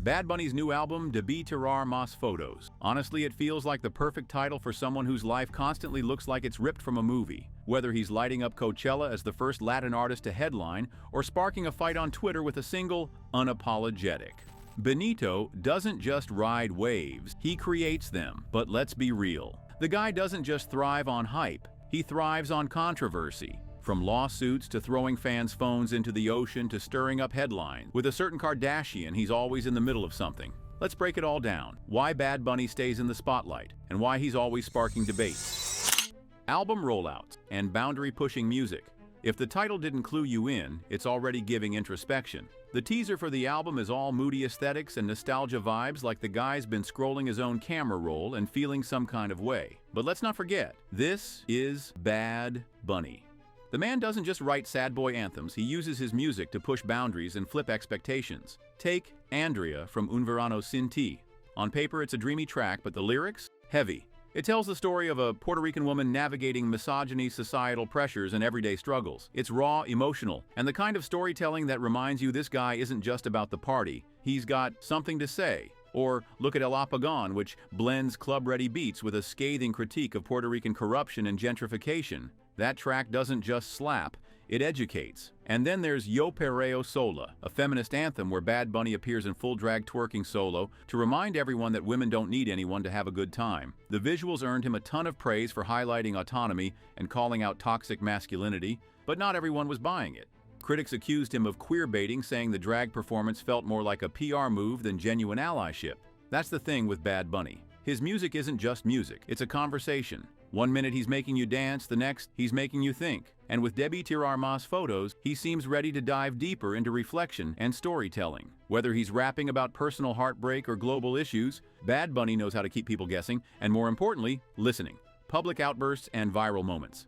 Bad Bunny's new album, Debí Tirar Más Fotos. Honestly, it feels like the perfect title for someone whose life constantly looks like it's ripped from a movie. Whether he's lighting up Coachella as the first Latin artist to headline, or sparking a fight on Twitter with a single, Unapologetic. Benito doesn't just ride waves, he creates them. But let's be real. The guy doesn't just thrive on hype, he thrives on controversy. From lawsuits to throwing fans' phones into the ocean to stirring up headlines. With a certain Kardashian, he's always in the middle of something. Let's break it all down. Why Bad Bunny stays in the spotlight, and why he's always sparking debates. Album rollouts and boundary-pushing music. If the title didn't clue you in, it's already giving introspection. The teaser for the album is all moody aesthetics and nostalgia vibes, like the guy's been scrolling his own camera roll and feeling some kind of way. But let's not forget, this is Bad Bunny. The man doesn't just write sad boy anthems, he uses his music to push boundaries and flip expectations. Take Andrea from Un Verano Sin Ti. On paper, it's a dreamy track, but the lyrics? Heavy. It tells the story of a Puerto Rican woman navigating misogyny, societal pressures, and everyday struggles. It's raw, emotional, and the kind of storytelling that reminds you this guy isn't just about the party. He's got something to say. Or look at El Apagón, which blends club-ready beats with a scathing critique of Puerto Rican corruption and gentrification. That track doesn't just slap, it educates. And then there's Yo Perreo Sola, a feminist anthem where Bad Bunny appears in full drag twerking solo to remind everyone that women don't need anyone to have a good time. The visuals earned him a ton of praise for highlighting autonomy and calling out toxic masculinity, but not everyone was buying it. Critics accused him of queer-baiting, saying the drag performance felt more like a PR move than genuine allyship. That's the thing with Bad Bunny. His music isn't just music, it's a conversation. One minute he's making you dance, the next he's making you think. And with Debí Tirar Más Fotos, he seems ready to dive deeper into reflection and storytelling. Whether he's rapping about personal heartbreak or global issues, Bad Bunny knows how to keep people guessing, and more importantly, listening. Public outbursts and viral moments.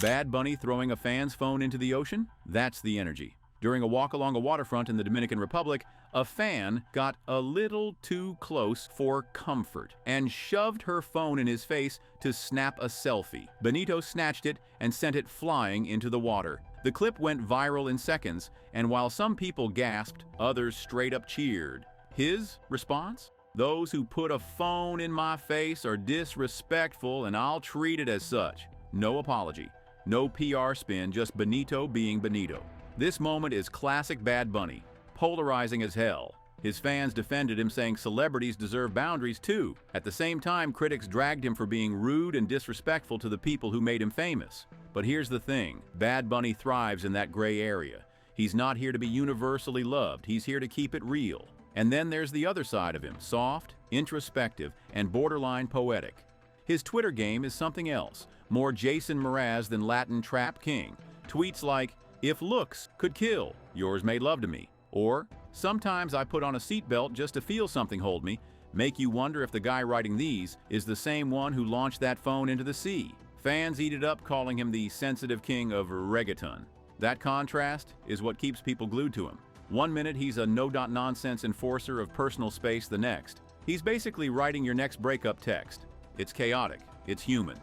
Bad Bunny throwing a fan's phone into the ocean? That's the energy. During a walk along a waterfront in the Dominican Republic, a fan got a little too close for comfort and shoved her phone in his face to snap a selfie. Benito snatched it and sent it flying into the water. The clip went viral in seconds, and while some people gasped, others straight up cheered. His response? Those who put a phone in my face are disrespectful, and I'll treat it as such. No apology. No PR spin, just Benito being Benito. This moment is classic Bad Bunny, polarizing as hell. His fans defended him, saying celebrities deserve boundaries too. At the same time, critics dragged him for being rude and disrespectful to the people who made him famous. But here's the thing, Bad Bunny thrives in that gray area. He's not here to be universally loved, he's here to keep it real. And then there's the other side of him, soft, introspective, and borderline poetic. His Twitter game is something else, more Jason Mraz than Latin Trap King. Tweets like, "If looks could kill, yours made love to me." Or, "Sometimes I put on a seatbelt just to feel something hold me," make you wonder if the guy writing these is the same one who launched that phone into the sea. Fans eat it up, calling him the sensitive king of reggaeton. That contrast is what keeps people glued to him. One minute he's a no-nonsense enforcer of personal space, the next he's basically writing your next breakup text. It's chaotic, it's human.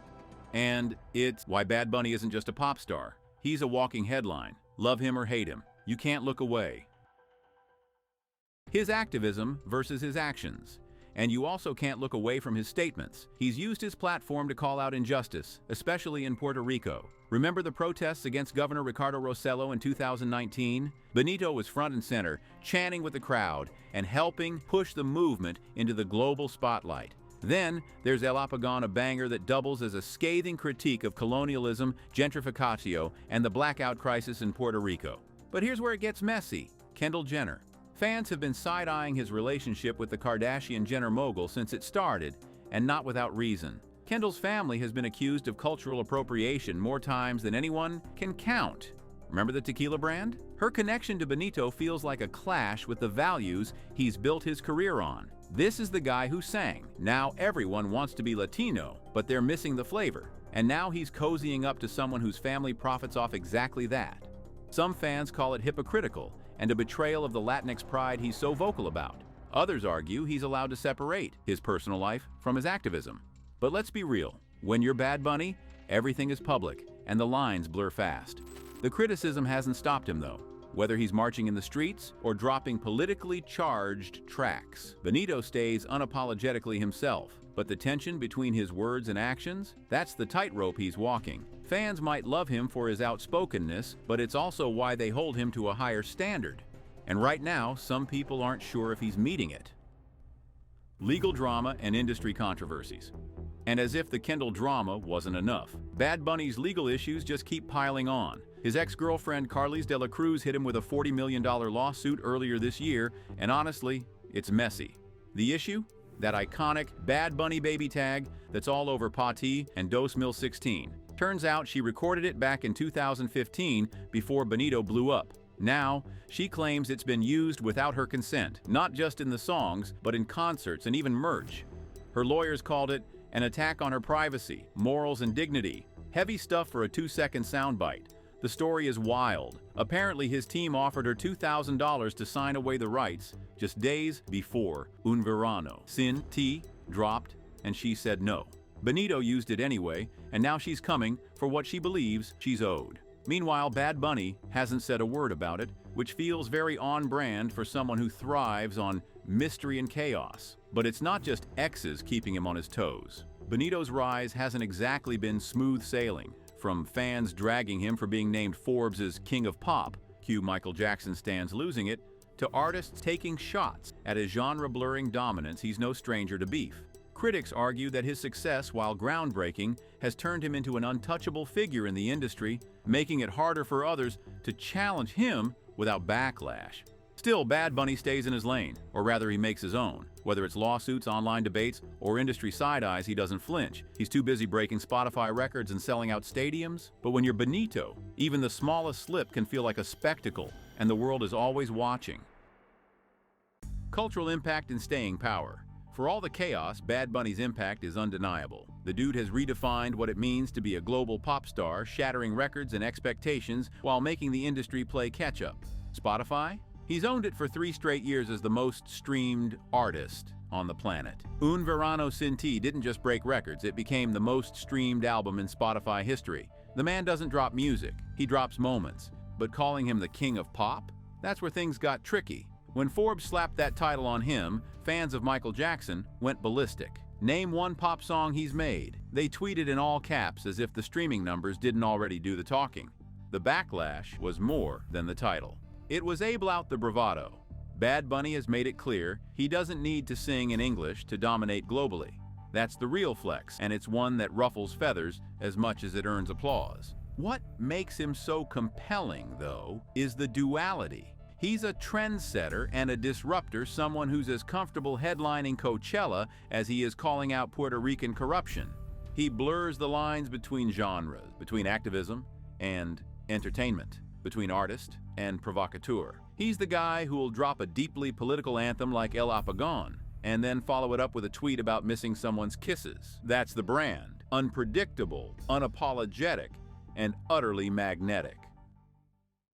And it's why Bad Bunny isn't just a pop star. He's a walking headline. Love him or hate him, you can't look away. His activism versus his actions. And you also can't look away from his statements. He's used his platform to call out injustice, especially in Puerto Rico. Remember the protests against Governor Ricardo Rossello in 2019? Benito was front and center, chanting with the crowd and helping push the movement into the global spotlight. Then there's El Apagón, a banger that doubles as a scathing critique of colonialism, gentrificatio, and the blackout crisis in Puerto Rico. But here's where it gets messy. Kendall Jenner. Fans have been side-eyeing his relationship with the Kardashian-Jenner mogul since it started, and not without reason. Kendall's family has been accused of cultural appropriation more times than anyone can count. Remember the tequila brand? Her connection to Benito feels like a clash with the values he's built his career on. This is the guy who sang, "Now everyone wants to be Latino, but they're missing the flavor." And now he's cozying up to someone whose family profits off exactly that. Some fans call it hypocritical and a betrayal of the Latinx pride he's so vocal about. Others argue he's allowed to separate his personal life from his activism. But let's be real, when you're Bad Bunny, everything is public and the lines blur fast. The criticism hasn't stopped him though. whether he's marching in the streets or dropping politically charged tracks. Benito stays unapologetically himself, but the tension between his words and actions, that's the tightrope he's walking. Fans might love him for his outspokenness, but it's also why they hold him to a higher standard. And right now, some people aren't sure if he's meeting it. Legal drama and industry controversies. And as if the Kendall drama wasn't enough, Bad Bunny's legal issues just keep piling on. His ex-girlfriend Carliz De La Cruz hit him with a $40 million lawsuit earlier this year, and honestly, it's messy. The issue? That iconic Bad Bunny baby tag that's all over Pati and 2016. Turns out she recorded it back in 2015 before Benito blew up. Now, she claims it's been used without her consent, not just in the songs, but in concerts and even merch. Her lawyers called it an attack on her privacy, morals, and dignity. Heavy stuff for a 2-second soundbite. The story is wild. Apparently, his team offered her $2,000 to sign away the rights just days before Un Verano Sin T dropped, and she said no. Benito used it anyway, and now she's coming for what she believes she's owed. Meanwhile, Bad Bunny hasn't said a word about it, which feels very on-brand for someone who thrives on mystery and chaos. But it's not just exes keeping him on his toes. Benito's rise hasn't exactly been smooth sailing, from fans dragging him for being named Forbes' King of Pop, cue Michael Jackson stands losing it, to artists taking shots at his genre-blurring dominance. He's no stranger to beef. Critics argue that his success, while groundbreaking, has turned him into an untouchable figure in the industry, making it harder for others to challenge him without backlash. Still, Bad Bunny stays in his lane, or rather he makes his own. Whether it's lawsuits, online debates, or industry side-eyes, he doesn't flinch. He's too busy breaking Spotify records and selling out stadiums. But when you're Benito, even the smallest slip can feel like a spectacle, and the world is always watching. Cultural impact and staying power. For all the chaos, Bad Bunny's impact is undeniable. The dude has redefined what it means to be a global pop star, shattering records and expectations while making the industry play catch-up. Spotify? He's owned it for 3 straight years as the most streamed artist on the planet. Un Verano Sin Ti didn't just break records, it became the most streamed album in Spotify history. The man doesn't drop music, he drops moments. But calling him the King of Pop? That's where things got tricky. When Forbes slapped that title on him, fans of Michael Jackson went ballistic. Name one pop song he's made. They tweeted in all caps as if the streaming numbers didn't already do the talking. The backlash was more than the title. It was about the bravado. Bad Bunny has made it clear he doesn't need to sing in English to dominate globally. That's the real flex, and it's one that ruffles feathers as much as it earns applause. What makes him so compelling, though, is the duality. He's a trendsetter and a disruptor, someone who's as comfortable headlining Coachella as he is calling out Puerto Rican corruption. He blurs the lines between genres, between activism and entertainment, between artist and provocateur. He's the guy who will drop a deeply political anthem like El Apagón and then follow it up with a tweet about missing someone's kisses. That's the brand. Unpredictable, unapologetic, and utterly magnetic.